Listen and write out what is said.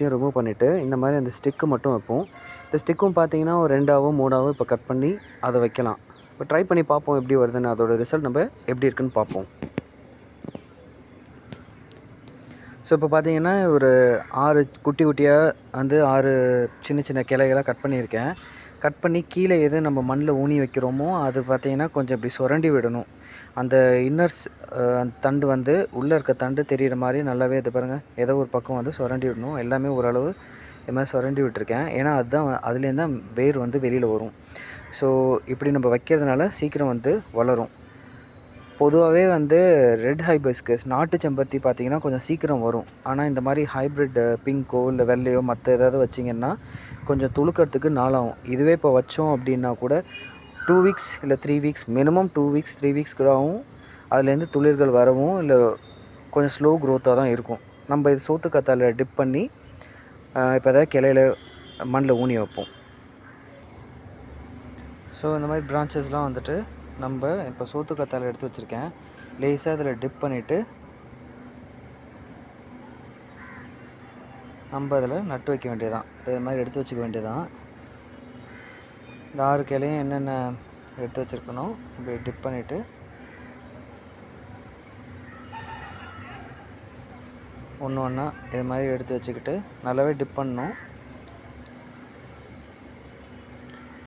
எல்லாத்தையும் ரிமூவ் பண்ணிவிட்டு இந்த மாதிரி அந்த ஸ்டிக்கு மட்டும் வைப்போம். இந்த ஸ்டிக்கும் பார்த்தீங்கன்னா ஒரு 2ஆவோ 3ஆவோ இப்போ கட் பண்ணி அதை வைக்கலாம். இப்போ ட்ரை பண்ணி பார்ப்போம் எப்படி வருதுன்னு. அதோட ரிசல்ட் நம்ம எப்படி இருக்குன்னு பார்ப்போம். ஸோ இப்போ பார்த்தீங்கன்னா ஒரு 6 குட்டி குட்டியாக வந்து 6 சின்ன சின்ன கிளைகளாக கட் பண்ணியிருக்கேன். கட் பண்ணி கீழே எது நம்ம மண்ணில் ஊனி வைக்கிறோமோ அது பார்த்தீங்கன்னா கொஞ்சம் இப்படி சுரண்டி விடணும். அந்த இன்னர்ஸ் அந்த தண்டு வந்து உள்ளே இருக்க தண்டு தெரிகிற மாதிரி நல்லாவே இது பாருங்கள், ஏதோ ஒரு பக்கம் வந்து சுரண்டி விடணும். எல்லாமே ஓரளவு இது மாதிரி சுரண்டி விட்டுருக்கேன். ஏன்னா அதுதான் அதுலேருந்து தான் வேர் வந்து வெளியில் வரும். ஸோ இப்படி நம்ம வைக்கிறதுனால சீக்கிரம் வந்து வளரும். பொதுவாகவே வந்து ரெட் ஹைபிஸ்கஸ் நாட்டு செம்பருத்தி பார்த்திங்கன்னா கொஞ்சம் சீக்கிரம் வரும். ஆனால் இந்த மாதிரி ஹைப்ரிட் பிங்க்கோ இல்லை வெள்ளையோ மற்ற ஏதாவது வச்சிங்கன்னா கொஞ்சம் துளுக்கிறதுக்கு நாளாகும். இதுவே இப்போ வச்சோம் அப்படின்னா கூட 2 வீக்ஸ் இல்லை 3 வீக்ஸ், மினிமம் 2 வீக்ஸ் 3 வீக்ஸ் கூட ஆகும். அதுலேருந்து துளிர்கள் வரவும் இல்லை கொஞ்சம் ஸ்லோ க்ரோத்தாக தான் இருக்கும். நம்ம இது சோத்துக்கத்தாழை டிப் பண்ணி இப்போ ஏதாவது கிளையில மண்ணில் ஊனி வைப்போம். ஸோ இந்த மாதிரி பிரான்ச்சஸ்லாம் வந்துட்டு நம்ம இப்போ சோத்துக்கத்தாழை எடுத்து வச்சுருக்கேன். லேசாக அதில் டிப் பண்ணிவிட்டு நம்ம அதில் நட்டு வைக்க வேண்டியதான். இது மாதிரி எடுத்து வச்சுக்க வேண்டியதான். இந்த 6 கிளையும் என்னென்ன எடுத்து வச்சுருக்கணும் இப்படி டிப் பண்ணிவிட்டு ஒன்று ஒன்றா இது மாதிரி எடுத்து வச்சுக்கிட்டு நல்லாவே டிப் பண்ணணும்.